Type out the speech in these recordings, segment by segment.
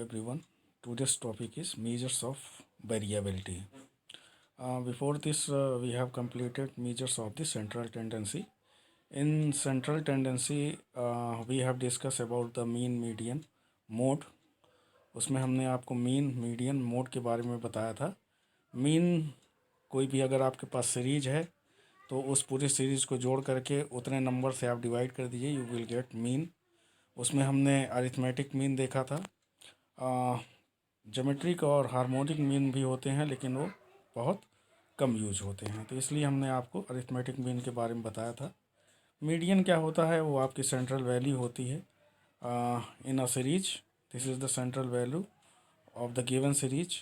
everyone. Today's topic is measures of variability. Before this, we have completed measures of the central tendency. In central tendency, we have discussed about the mean, median, mode. उसमें हमने आपको mean, median, mode के बारे में बताया था. Mean कोई भी अगर आपके पास सीरीज है तो उस पूरी सीरीज को जोड़ करके उतने नंबर से आप डिवाइड कर दीजिए, यू विल गेट मीन. उसमें हमने अरिथमेटिक मीन देखा था. ज्योमेट्रिक और हार्मोनिक मीन भी होते हैं लेकिन वो बहुत कम यूज होते हैं, तो इसलिए हमने आपको अरिथमेटिक मीन के बारे में बताया था. मीडियन क्या होता है, वो आपकी सेंट्रल वैल्यू होती है in a series. This is the central value of the given series.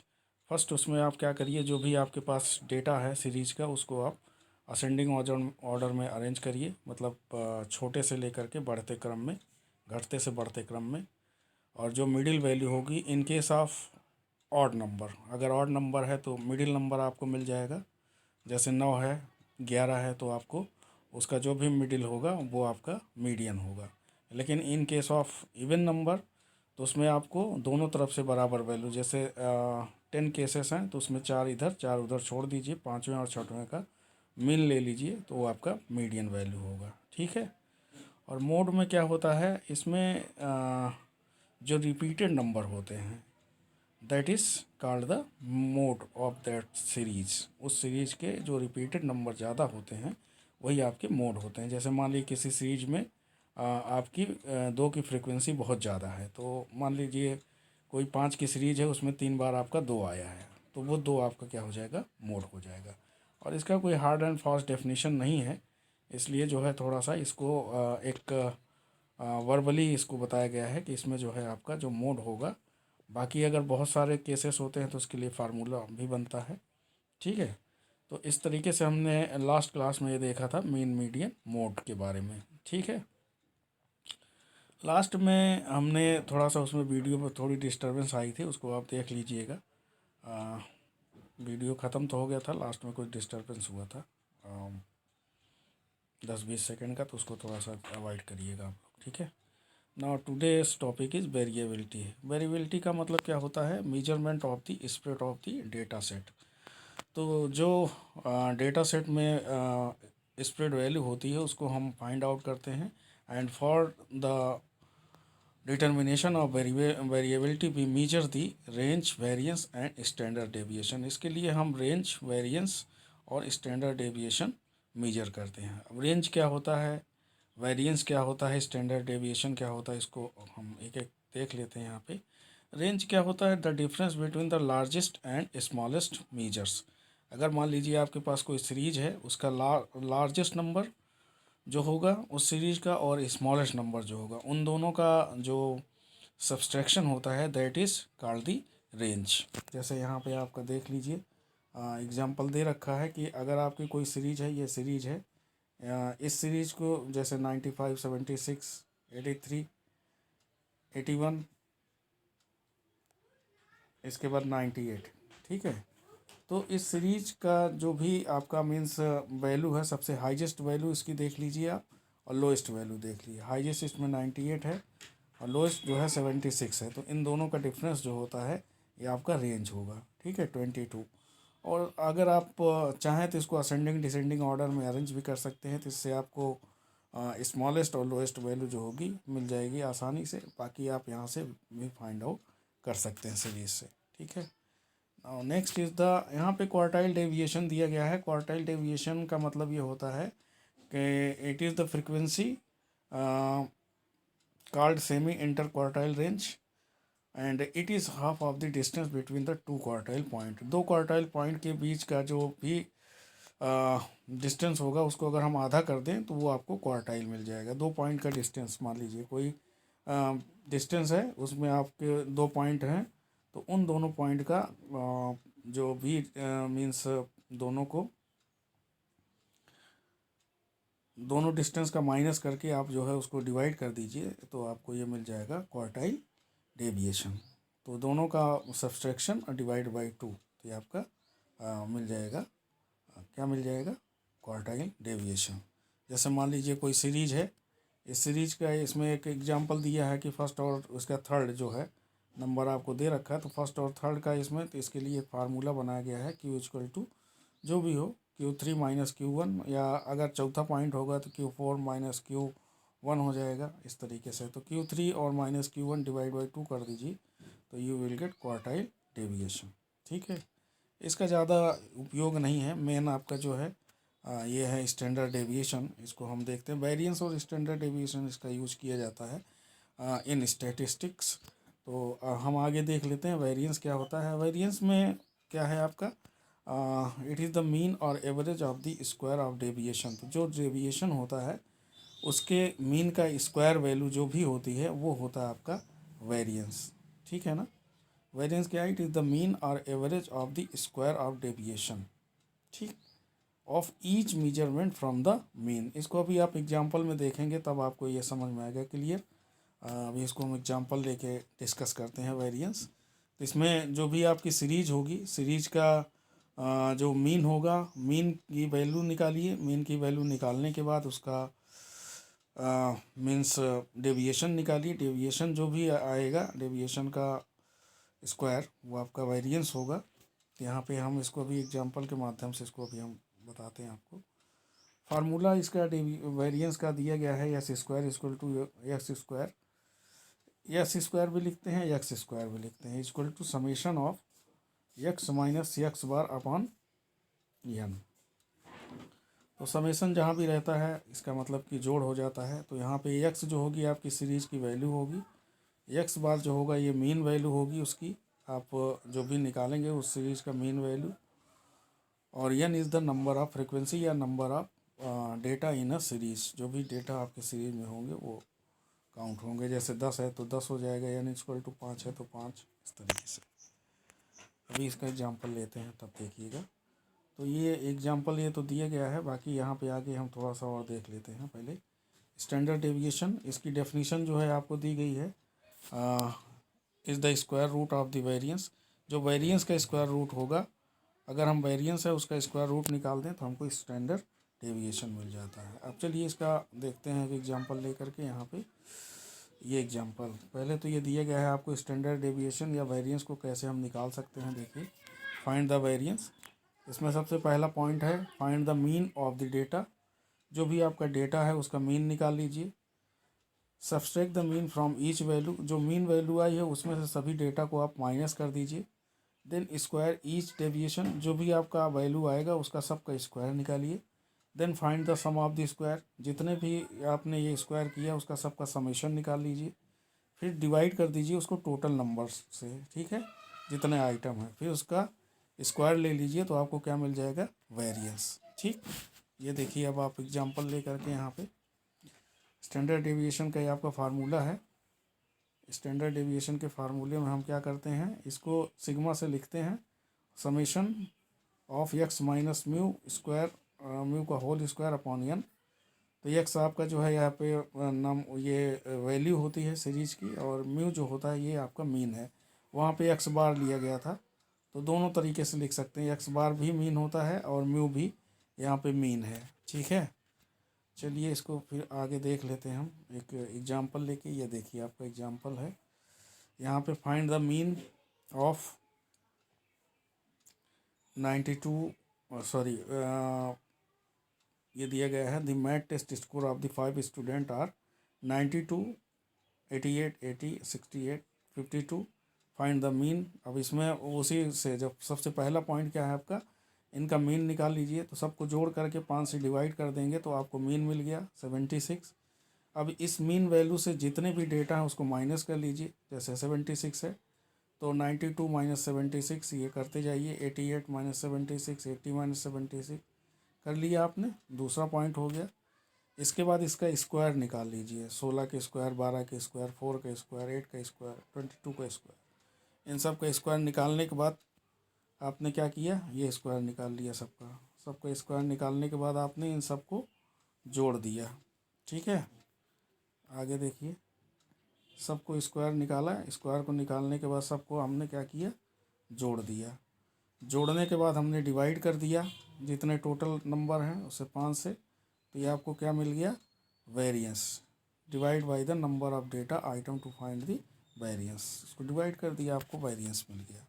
First उसमें आप क्या करिए, जो भी आपके पास डेटा है सीरीज का उसको आप असेंडिंग ऑर्डर में अरेंज करिए, मतलब छोटे से लेकर के बढ़ते क्रम में, घटते से बढ़ते क्रम में. और जो मिडिल वैल्यू होगी in case of odd number, अगर ऑड नंबर है तो मिडिल नंबर आपको मिल जाएगा. जैसे 9 है, 11 है, तो आपको उसका जो भी मिडिल होगा वो आपका मीडियन होगा. लेकिन in case of even number तो उसमें आपको दोनों तरफ से बराबर वैल्यू, जैसे 10 केसेस हैं तो उसमें 4 इधर 4 उधर छोड़ दीजिए, पाँचवें और छठवें का मीन ले लीजिए, तो वो आपका मीडियन वैल्यू होगा. ठीक है. और मोड में क्या होता है, इसमें जो रिपीटेड नंबर होते हैं that is called the mode of that series. उस सीरीज के जो रिपीटेड नंबर ज़्यादा होते हैं वही आपके मोड होते हैं. जैसे मान लीजिए किसी सीरीज में आपकी 2 की फ्रीक्वेंसी बहुत ज़्यादा है, तो मान लीजिए कोई 5 की सीरीज है, उसमें 3 बार आपका 2 आया है, तो वो 2 आपका क्या हो जाएगा, मोड हो जाएगा. और इसका कोई हार्ड एंड फास्ट डेफिनेशन नहीं है, इसलिए जो है थोड़ा सा इसको एक वर्बली इसको बताया गया है कि इसमें जो है आपका जो मोड होगा. बाकी अगर बहुत सारे केसेस होते हैं तो उसके लिए फार्मूला भी बनता है. ठीक है. तो इस तरीके से हमने लास्ट क्लास में ये देखा था मीन, मीडियन, मोड के बारे में. ठीक है. लास्ट में हमने थोड़ा सा उसमें वीडियो में थोड़ी डिस्टरबेंस आई थी, उसको आप देख लीजिएगा. वीडियो ख़त्म तो हो गया था, लास्ट में कुछ डिस्टरबेंस हुआ था 10-20 सेकेंड का, तो उसको थोड़ा सा अवॉइड करिएगा आप लोग. ठीक है. Now today's topic is variability. Variability का मतलब क्या होता है, measurement of the spread of the data set. तो जो डेटा सेट में स्प्रेड वैल्यू होती है उसको हम फाइंड आउट करते हैं. And for the determination of variability we measure the range, variance and standard deviation. इसके लिए हम रेंज, वेरिएंस और स्टैंडर्ड डेविएशन मेजर करते हैं. अब रेंज क्या होता है, वेरिएंस क्या होता है, स्टैंडर्ड डेविएशन क्या होता है, इसको हम एक एक देख लेते हैं. यहाँ पे रेंज क्या होता है, the difference between the largest and smallest measures. अगर मान लीजिए आपके पास कोई सीरीज है, उसका लार्जेस्ट नंबर जो होगा उस सीरीज का और स्मॉलेस्ट नंबर जो होगा, उन दोनों का जो सब्सट्रैक्शन होता है that is called the range. जैसे यहाँ पे आपका देख लीजिए, एग्जांपल दे रखा है कि अगर आपकी कोई सीरीज है, ये सीरीज है, इस सीरीज को जैसे 95, 76, 83, 81, इसके बाद 98. ठीक है. तो इस सीरीज का जो भी आपका मीन्स वैल्यू है, सबसे हाईएस्ट वैल्यू इसकी देख लीजिए आप, और लोएस्ट वैल्यू देख लीजिए. हाईएस्ट इसमें 98 है और लोएस्ट जो है 76 है, तो इन दोनों का डिफरेंस जो होता है ये आपका रेंज होगा. ठीक है, 22. और अगर आप चाहें तो इसको असेंडिंग डिसेंडिंग ऑर्डर में अरेंज भी कर सकते हैं, तो इससे आपको स्मॉलेस्ट और लोएस्ट वैल्यू जो होगी मिल जाएगी आसानी से. बाकी आप यहाँ से भी फाइंड आउट कर सकते हैं सीरीज से. ठीक है. नेक्स्ट इज़ द, यहाँ पे क्वार्टाइल डेविएशन दिया गया है. क्वार्टाइल डेविएशन का मतलब ये होता है कि it is the frequency called semi inter quartile range and it is half of the distance between the 2 quartile point. 2 quartile point के बीच का जो भी डिस्टेंस होगा उसको अगर हम आधा कर दें तो वो आपको क्वार्टाइल मिल जाएगा. 2 पॉइंट का डिस्टेंस, मान लीजिए कोई डिस्टेंस है, उसमें आपके 2 पॉइंट हैं, तो उन दोनों पॉइंट का जो भी मीन्स दोनों डिस्टेंस का माइनस करके आप जो है उसको डिवाइड कर दीजिए, तो आपको ये मिल जाएगा क्वार्टाइल डेविएशन. तो दोनों का सब्सट्रैक्शन और डिवाइड बाई 2, तो ये आपका मिल जाएगा, क्या मिल जाएगा, क्वार्टाइल डेविएशन. जैसे मान लीजिए कोई सीरीज है, इस सीरीज का इसमें एक एग्जांपल दिया है कि फर्स्ट और उसका थर्ड जो है नंबर आपको दे रखा है, तो फर्स्ट और थर्ड का इसमें, तो इसके लिए फार्मूला बनाया गया है Q इक्वल टू जो भी हो Q3 माइनस Q1, या अगर चौथा पॉइंट होगा तो Q4 माइनस Q1 हो जाएगा इस तरीके से। तो Q3 और माइनस Q1 डिवाइड बाई 2 कर दीजिए, तो you will gate quartile deviation. ठीक है, इसका ज़्यादा उपयोग नहीं है। मेन आपका जो है ये है स्टैंडर्ड डेविएशन। इसको हम देखते हैं, वेरिएंस और स्टैंडर्ड डेविएशन इसका यूज किया जाता है इन स्टैटिस्टिक्स। तो हम आगे देख लेते हैं वेरिएंस क्या होता है। वेरिएंस में क्या है आपका, इट इज़ द मीन और average of the square of deviation. तो जो डेविएशन होता है उसके मीन का स्क्वायर वैल्यू जो भी होती है वो होता है आपका वेरिएंस। ठीक है ना, वेरिएंस क्या है, इट इज़ द मीन और average of the square of deviation, ठीक, of each measurement from the mean. इसको अभी आप एग्जांपल में देखेंगे तब आपको ये समझ में आएगा क्लियर। अभी इसको हम एग्जांपल लेके डिस्कस करते हैं वेरिएंस। तो इसमें जो भी आपकी सीरीज होगी, सीरीज का जो मीन होगा, मीन की वैल्यू निकालिए। मीन की वैल्यू निकालने के बाद उसका मीन्स डेविएशन निकालिए। डेविएशन जो भी आएगा, डेविएशन का स्क्वायर, वो आपका वेरिएंस होगा। तो यहाँ पे हम इसको अभी एग्जांपल के माध्यम से इसको अभी हम बताते हैं आपको। फार्मूला इसका वेरिएंस का दिया गया है, S square equal to X square, S square भी लिखते हैं, एक्स स्क्वायर भी लिखते हैं, equal to summation of X minus X bar upon N. तो समेशन जहाँ भी रहता है इसका मतलब कि जोड़ हो जाता है। तो यहाँ पे एक्स जो होगी आपकी सीरीज की वैल्यू होगी, एक्स बार जो होगा ये मीन वैल्यू होगी उसकी, आप जो भी निकालेंगे उस सीरीज का मीन वैल्यू, और N is the number of frequency या number of data in a series. जो भी डेटा आपके सीरीज में होंगे वो काउंट होंगे। जैसे 10 है तो 10 हो जाएगा, एन इक्वल टू 5 है तो 5, इस तरीके से। अभी इसका एग्जांपल लेते हैं तब देखिएगा। तो ये एग्जांपल ये तो दिया गया है, बाकी यहाँ पे आगे हम थोड़ा सा और देख लेते हैं। पहले स्टैंडर्ड डेविएशन, इसकी डेफिनेशन जो है आपको दी गई है, is the square root of the variance. जो वेरिएंस का स्क्वायर रूट होगा, अगर हम वेरिएंस है उसका स्क्वायर रूट निकाल दें तो हमको स्टैंडर्ड डेविएशन मिल जाता है। अब चलिए इसका देखते हैं एक एग्जांपल लेकर के। यहाँ पे ये एग्जांपल, पहले तो ये दिया गया है आपको स्टैंडर्ड डेविएशन या वेरिएंस को कैसे हम निकाल सकते हैं। देखिए, फाइंड द वेरिएंस। इसमें सबसे पहला पॉइंट है find the mean of the data. जो भी आपका डेटा है उसका मीन निकाल लीजिए। Subtract the mean from each value. जो मीन वैल्यू आई है उसमें से सभी डेटा को आप माइनस कर दीजिए। देन स्क्वायर ईच डेविएशन, जो भी आपका वैल्यू आएगा उसका सबका स्क्वायर निकालिए। Then find the sum of the square, जितने भी आपने ये स्क्वायर किया उसका सबका समेशन निकाल लीजिए। फिर डिवाइड कर दीजिए उसको टोटल नंबर्स से, ठीक है, जितने आइटम है, फिर उसका स्क्वायर ले लीजिए तो आपको क्या मिल जाएगा, वेरिएंस। ठीक, ये देखिए अब आप एग्जांपल ले करके यहाँ पे स्टैंडर्ड डेविएशन का ये आपका फार्मूला है। स्टैंडर्ड डेविएशन के फार्मूले में हम क्या करते हैं, इसको सिग्मा से लिखते हैं, summation of X minus mu square, mu का होल स्क्वायर अपॉन एन। तो एक्स आपका जो है यहाँ पे नाम ये वैल्यू होती है सीरीज की, और म्यू जो होता है ये आपका मीन है। वहाँ पे एक्स बार लिया गया था, तो दोनों तरीके से लिख सकते हैं, एक्स बार भी मीन होता है और म्यू भी यहाँ पे मीन है। ठीक है, चलिए इसको फिर आगे देख लेते हैं हम एक एग्जांपल लेके। ये देखिए आपका एग्जांपल है, यहाँ पे find the mean of 92, sorry ये दिया गया है, the math test score of the 5 student are 92, 88, 80, 68, 52। Find the mean. अब इसमें उसी से जब सबसे पहला पॉइंट क्या है आपका, इनका मीन निकाल लीजिए। तो सबको जोड़ करके 5 से डिवाइड कर देंगे तो आपको मीन मिल गया 76। अब इस मीन वैल्यू से जितने भी डेटा हैं उसको माइनस कर लीजिए। जैसे 76 है तो 92 माइनस 76 ये करते जाइए, 88 माइनस 76, 80 माइनस 76 कर लिया आपने। दूसरा पॉइंट हो गया। इसके बाद इसका स्क्वायर निकाल लीजिए, 16 के स्क्वायर, 12 के स्क्वायर, 4 का स्क्वायर, 8 का स्क्वायर, 22 का स्क्वायर। इन सब का स्क्वायर निकालने के बाद आपने क्या किया, ये स्क्वायर निकाल लिया सबका। सबका स्क्वायर निकालने के बाद आपने इन सबको जोड़ दिया। ठीक है, आगे देखिए, सबको स्क्वायर निकाला, स्क्वायर को निकालने के बाद सबको हमने क्या किया, जोड़ दिया। जोड़ने के बाद हमने डिवाइड कर दिया, जितने टोटल नंबर हैं उसे 5 से, तो ये आपको क्या मिल गया, variance. Divide by the number of data item to find the variance, इसको डिवाइड कर दिया, आपको वेरिएंस मिल गया।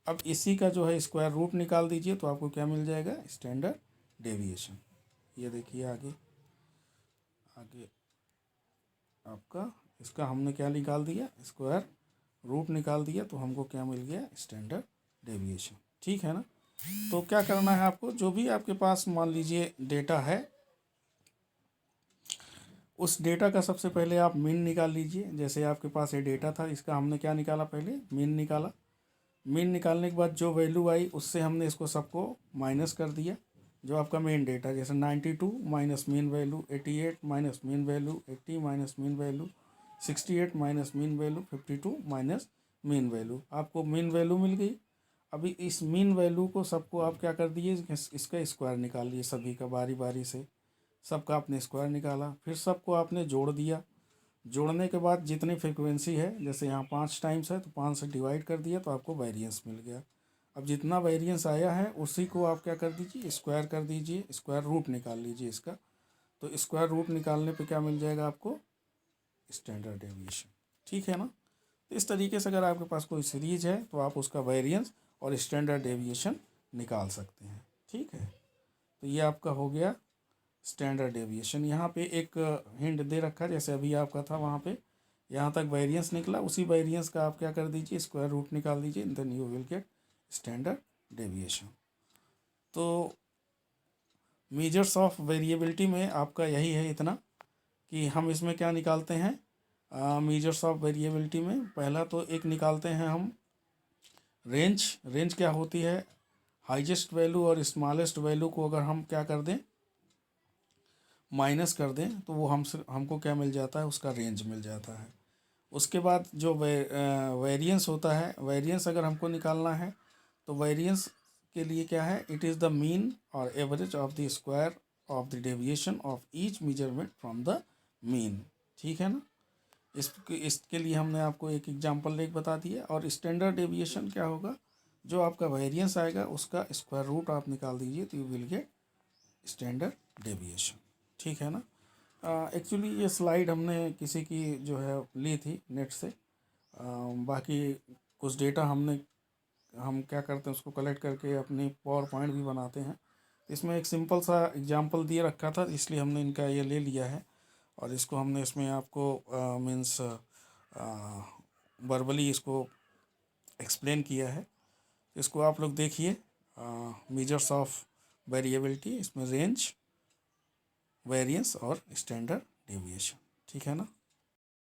अब इसी का जो है स्क्वायर रूट निकाल दीजिए तो आपको क्या मिल जाएगा, स्टैंडर्ड डेविएशन। ये देखिए आगे आगे आपका इसका हमने क्या निकाल दिया, स्क्वायर रूट निकाल दिया, तो हमको क्या मिल गया, स्टैंडर्ड डेविएशन। ठीक है ना। तो क्या करना है आपको, जो भी आपके पास मान लीजिए डेटा है, उस डेटा का सबसे पहले आप मीन निकाल लीजिए। जैसे आपके पास ये डेटा था, इसका हमने क्या निकाला, पहले मीन निकाला। मीन निकालने के बाद जो वैल्यू आई उससे हमने इसको सबको माइनस कर दिया। जो आपका मेन डेटा, जैसे 92 minus mean value 88 minus mean value 80 minus mean value 68 minus mean value 52 minus mean value, आपको मीन वैल्यू मिल गई। अभी इस मीन वैल्यू को सबको आप क्या कर दिए, इसका स्क्वायर निकाल लिए, सभी का बारी बारी से सबका आपने स्क्वायर निकाला, फिर सबको आपने जोड़ दिया। जोड़ने के बाद जितनी फ्रीक्वेंसी है, जैसे यहाँ 5 टाइम्स है तो 5 से डिवाइड कर दिया तो आपको वेरिएंस मिल गया। अब जितना वेरिएंस आया है उसी को आप क्या कर दीजिए, स्क्वायर कर दीजिए, स्क्वायर रूट निकाल लीजिए इसका। तो स्क्वायर रूट निकालने पे क्या मिल जाएगा आपको, स्टैंडर्ड डेविएशन। ठीक है ना। तो इस तरीके से अगर आपके पास कोई सीरीज है तो आप उसका वेरिएंस और स्टैंडर्ड डेविएशन निकाल सकते हैं। ठीक है। तो ये आपका हो गया स्टैंडर्ड डेविएशन। यहाँ पे एक हिंट दे रखा है, जैसे अभी आपका था वहाँ पे यहाँ तक वेरिएंस निकला, उसी वेरिएंस का आप क्या कर दीजिए, स्क्वायर रूट निकाल दीजिए, then you will get standard deviation. तो मेजर्स ऑफ वेरिएबिलिटी में आपका यही है इतना, कि हम इसमें क्या निकालते हैं, मेजर्स ऑफ वेरिएबिलिटी में पहला तो एक निकालते हैं हम रेंज। रेंज क्या होती है, हाईएस्ट वैल्यू और स्मॉलेस्ट वैल्यू को अगर हम क्या कर दें, माइनस कर दें, तो वो हमको क्या मिल जाता है, उसका रेंज मिल जाता है। उसके बाद जो वेरिएंस होता है, वेरिएंस अगर हमको निकालना है तो वेरिएंस के लिए क्या है, इट इज़ द मीन और average of the square of the deviation of each measurement from the mean. ठीक है ना। इसके लिए हमने आपको एक एग्जांपल लेके बता दिया। और स्टैंडर्ड डेविएशन क्या होगा, जो आपका वेरिएंस आएगा उसका स्क्वायर रूट आप निकाल दीजिए तो you will get standard deviation. ठीक है ना। एक्चुअली ये स्लाइड हमने किसी की जो है ली थी नेट से। बाकी कुछ डेटा हम क्या करते हैं, उसको कलेक्ट करके अपनी पावर पॉइंट भी बनाते हैं। इसमें एक सिंपल सा एग्जांपल दिए रखा था, इसलिए हमने इनका ये ले लिया है और इसको हमने इसमें आपको मीन्स वर्बली इसको एक्सप्लेन किया है। इसको आप लोग देखिए, मेजर्स ऑफ वेरिएबिलिटी, इसमें रेंज, वेरिएंस और स्टैंडर्ड डेविएशन। ठीक है ना।